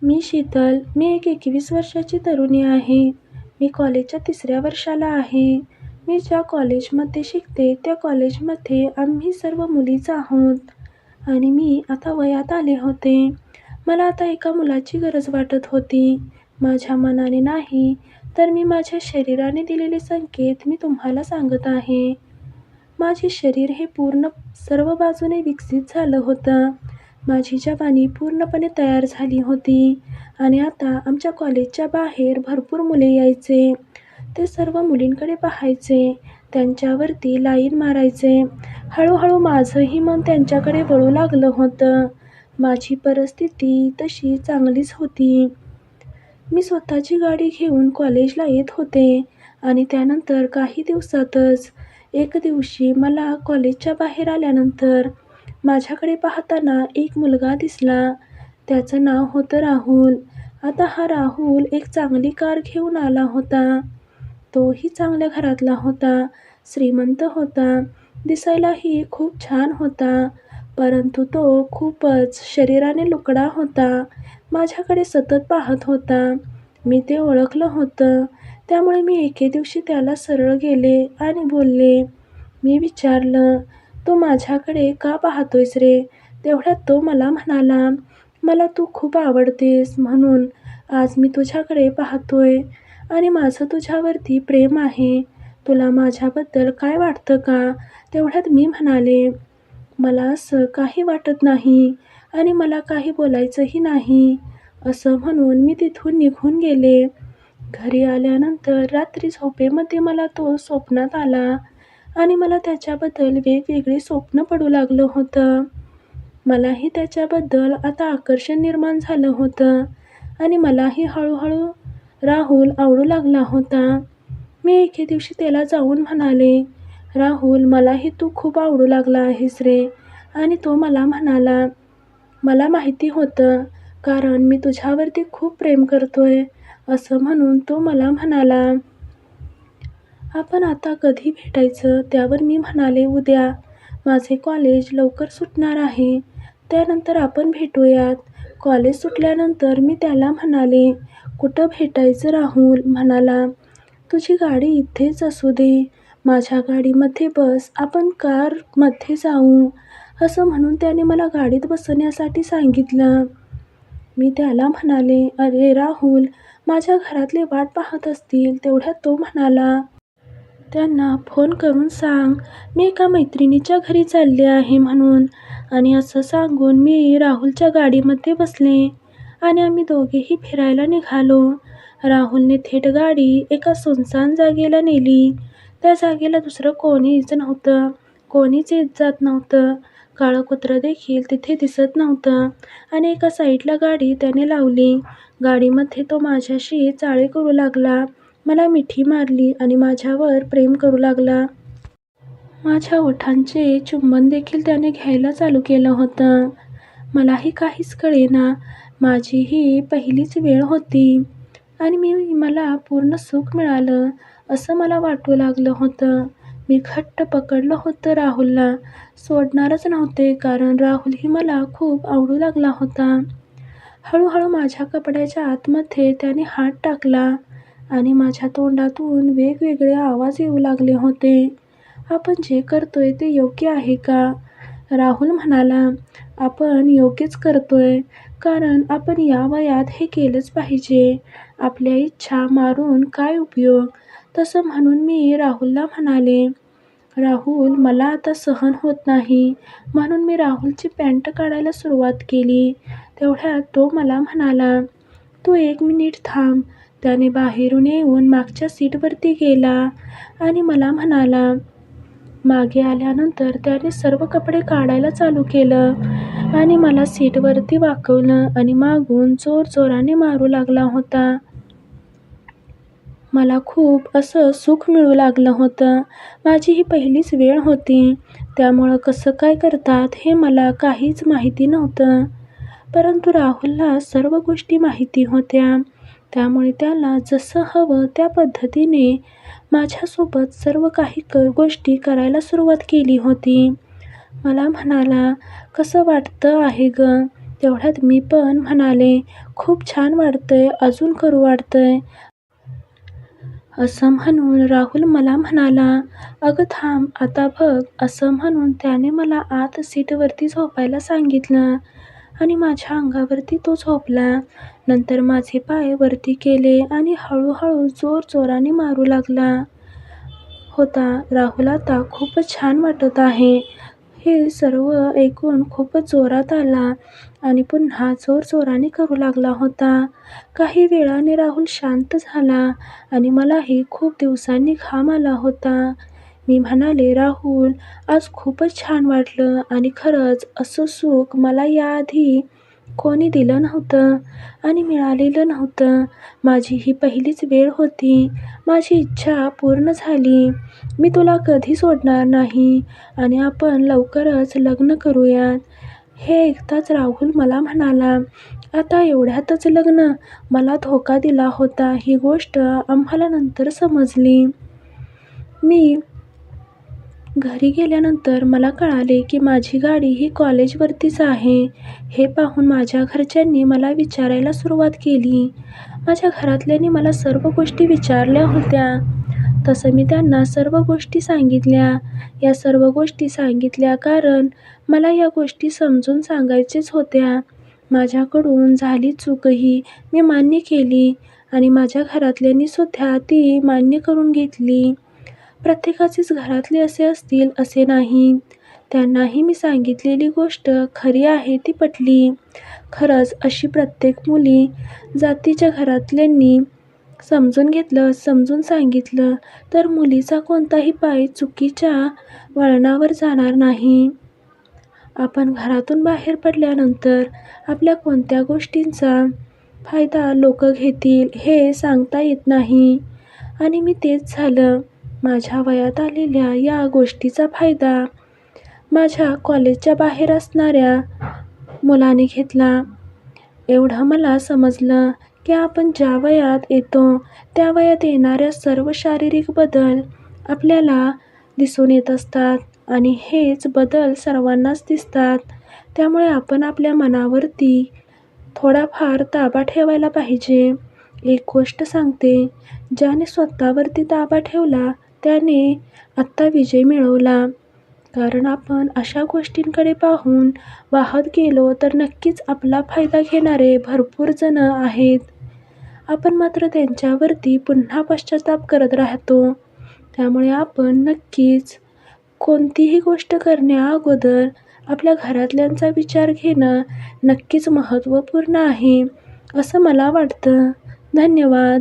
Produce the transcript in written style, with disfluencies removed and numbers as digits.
मी शीतल. मी एक 21 वर्षाची तरुणी आहे. मी कॉलेजच्या 3ऱ्या वर्षाला आहे. मी ज्या कॉलेजमध्ये शिकते त्या कॉलेजमध्ये आम्ही सर्व मुलीच आहोत आणि मी आता वयात आले होते. मला आता एका मुलाची गरज वाटत होती. माझ्या मनाने नाही, तर मी माझ्या शरीराने दिलेले संकेत मी तुम्हाला सांगत आहे. माझे शरीर हे पूर्ण सर्व बाजूने विकसित झालं होतं. माझी जवानी पूर्णपणे तयार झाली होती आणि आता आमच्या कॉलेजच्या बाहेर भरपूर मुले यायचे. ते सर्व मुलींकडे पाहायचे, त्यांच्यावरती लाईन मारायचे. हळूहळू माझंही मन त्यांच्याकडे वळू लागलं होतं. माझी परिस्थिती तशी चांगलीच होती. मी स्वतःची गाडी घेऊन कॉलेजला येत होते आणि त्यानंतर काही दिवसातच एक दिवशी मला कॉलेजच्या बाहेर आल्यानंतर माझ्याकडे पाहताना एक मुलगा दिसला. त्याचं नाव होतं राहुल. आता हा राहुल एक चांगली कार घेऊन आला होता. तोही चांगल्या घरातला होता, श्रीमंत होता, दिसायलाही खूप छान होता. परंतु तो खूपच शरीराने लुकडा होता. माझ्याकडे सतत पाहत होता. मी ते ओळखलं होतं. त्यामुळे मी एके दिवशी त्याला सरळ गेले आणि बोलले. मी विचारलं, "तू माझ्याकडे का पाहतोयस रे?" तेवढ्यात तो मला म्हणाला, "मला तू खूप आवडतेस म्हणून आज मी तुझ्याकडे पाहतोय आणि माझं तुझ्यावरती प्रेम आहे. तुला माझ्याबद्दल काय वाटतं का?" तेवढ्यात मी म्हणाले, "मला असं काही वाटत नाही आणि मला काही बोलायचंही नाही." असं म्हणून मी तिथून निघून गेले. घरी आल्यानंतर रात्री झोपेमध्ये मला तो स्वप्नात आला आणि मला त्याच्याबद्दल वेगवेगळी स्वप्न पडू लागलं होतं. मलाही त्याच्याबद्दल आता आकर्षण निर्माण झालं होतं आणि मलाही हळूहळू राहुल आवडू लागला होता. मी एके दिवशी त्याला जाऊन म्हणाले, "राहुल, मलाही तू खूप आवडू लागला आहेस रे." आणि तो मला म्हणाला, "मला माहिती होतं, कारण मी तुझ्यावरती खूप प्रेम करतोय." असं म्हणून तो मला म्हणाला, "आपण आता कधी भेटायचं?" त्यावर मी म्हणाले, "उद्या. माझे कॉलेज लवकर सुटणार आहे. त्यानंतर आपण भेटूयात." कॉलेज सुटल्यानंतर मी त्याला म्हणाले, "कुठं भेटायचं राहुल?" म्हणाला, "तुझी गाडी इथेच असू दे. माझ्या गाडीमध्ये बस. आपण कारमध्ये जाऊ." असं म्हणून त्याने मला गाडीत बसण्यासाठी सांगितलं. मी त्याला म्हणाले, "अरे राहुल, माझ्या घरातले वाट पाहत असतील." तेवढ्यात तो म्हणाला, "त्यांना फोन करून सांग मी एका मैत्रिणीच्या घरी चालले आहे म्हणून." आणि असं सांगून मी राहुलच्या गाडीमध्ये बसले आणि आम्ही दोघेही फिरायला निघालो. राहुलने थेट गाडी एका सुनसान जागेला नेली. त्या जागेला दुसरं कोणीच नव्हतं. कोणीच येत जात नव्हतं. काळं कुत्रं देखील तिथे दिसत नव्हतं आणि एका साईडला गाडी त्याने लावली. गाडीमध्ये तो माझ्याशी चाळे करू लागला. मला मिठी मारली आणि माझ्यावर प्रेम करू लागला. माझ्या ओठांचे चुंबन देखील त्याने घ्यायला चालू केलं होतं. मलाही काहीच कळेना. माझी ही पहिलीच वेळ होती आणि मला पूर्ण सुख मिळालं असं मला वाटू लागलं होतं. मी घट्ट पकडलं होतं राहुलला. सोडणारच नव्हते, कारण राहुलही मला खूप आवडू लागला होता. हळूहळू माझ्या कपड्याच्या आतमध्ये त्याने हात टाकला आणि माझ्या तोंडातून वेगवेगळे आवाज येऊ लागले होते. "आपण जे करतोय ते योग्य आहे का?" राहुल म्हणाला, "आपण योग्यच करतोय, कारण आपण या वयात हे केलंच पाहिजे. आपल्या इच्छा मारून काय उपयोग?" तसं म्हणून मी राहुलला म्हणाले, "राहुल, मला आता सहन होत नाही." म्हणून मी राहुलची पॅन्ट काढायला सुरुवात केली. तेवढ्यात तो मला म्हणाला, "तू 1 मिनिट थांब." त्याने बाहेरून येऊन मागच्या सीटवरती गेला आणि मला म्हणाला. मागे आल्यानंतर त्याने सर्व कपडे काढायला चालू केलं आणि मला सीटवरती वाकवलं आणि मागून जोरजोराने मारू लागला होता. मला खूप असं सुख मिळू लागलं होतं. माझी ही पहिलीच वेळ होती. त्यामुळं कसं काय करतात हे मला काहीच माहिती नव्हतं. परंतु राहुलला सर्व गोष्टी माहिती होत्या. त्यामुळे त्याला जसं हवं त्या पद्धतीने माझ्यासोबत सर्व काही गोष्टी करायला सुरुवात केली होती. मला म्हणाला, "कसं वाटतं आहे गं?" तेवढ्यात मी पण म्हणाले, खूप छान वाटतंय, अजून करू वाटतंय. असं म्हणून राहुल मला म्हणाला, अगं थांब, आता बघ. असं म्हणून त्याने मला आत सीटवरती झोपायला सांगितलं आणि माझ्या अंगावरती तो झोपला. नंतर माझे पाय वरती केले आणि हळूहळू जोरजोराने मारू लागला होता. राहुल आता खूपच छान वाटत आहे. हे सर्व ऐकून खूपच जोरात आला आणि पुन्हा जोरजोराने करू लागला होता. काही वेळाने राहुल शांत झाला आणि मलाही खूप दिवसांनी घाम आला होता. मी म्हणाले, राहुल, आज खूपच छान वाटलं आणि खरंच असं सुख मला याआधी कोणी दिलं नव्हतं आणि मिळालेलं नव्हतं. माझी ही पहिलीच वेळ होती. माझी इच्छा पूर्ण झाली. मी तुला कधी सोडणार नाही आणि आपण लवकरच लग्न करूयात. हे ऐकताच राहुल मला म्हणाला, आता एवढ्यातच लग्न? मला धोका दिला होता ही गोष्ट आम्हाला नंतर समजली. मी घरी गेल्यानंतर मला कळाले की माझी गाडी ही कॉलेजवरतीच आहे. हे पाहून माझ्या घरच्यांनी मला विचारायला सुरुवात केली. माझ्या घरातल्यांनी मला सर्व गोष्टी विचारल्या होत्या. तसं मी त्यांना सर्व गोष्टी सांगितल्या. या सर्व गोष्टी सांगितल्या कारण मला या गोष्टी समजून सांगायच्याच होत्या. माझ्याकडून झाली चूकही मी मान्य केली आणि माझ्या घरातल्यांनी सुद्धा ती मान्य करून घेतली. प्रत्येकाचेच घरातले असे असतील असे नाही. त्यांनाही मी सांगितलेली गोष्ट खरी आहे ती पटली. खरंच अशी प्रत्येक मुली जातीच्या घरातल्यांनी समजून घेतलं, समजून सांगितलं तर मुलीचा कोणताही पाय चुकीच्या वळणावर जाणार नाही. आपण घरातून बाहेर पडल्यानंतर आपल्या कोणत्या गोष्टींचा फायदा लोक घेतील हे सांगता येत नाही आणि मी तेच झालं. माझ्या वयात आलेल्या या गोष्टीचा फायदा माझ्या कॉलेजच्या बाहेर असणाऱ्या मुलाने घेतला. एवढं मला समजलं की आपण ज्या वयात येतो त्या वयात येणाऱ्या सर्व शारीरिक बदल आपल्याला दिसून येत असतात आणि हेच बदल सर्वांनाच दिसतात. त्यामुळे आपण आपल्या मनावरती थोडाफार ताबा ठेवायला पाहिजे. एक गोष्ट सांगते, ज्याने स्वतःवरती ताबा ठेवला त्याने आत्ता विजय मिळवला. कारण आपण अशा गोष्टींकडे पाहून वाहत गेलो तर नक्कीच आपला फायदा घेणारे भरपूर जण आहेत. आपण मात्र त्यांच्यावरती पुन्हा पश्चाताप करत राहतो. त्यामुळे आपण नक्कीच कोणतीही गोष्ट करण्याअगोदर आपल्या घरातल्यांचा विचार घेणं नक्कीच महत्त्वपूर्ण आहे, असं मला वाटतं. धन्यवाद.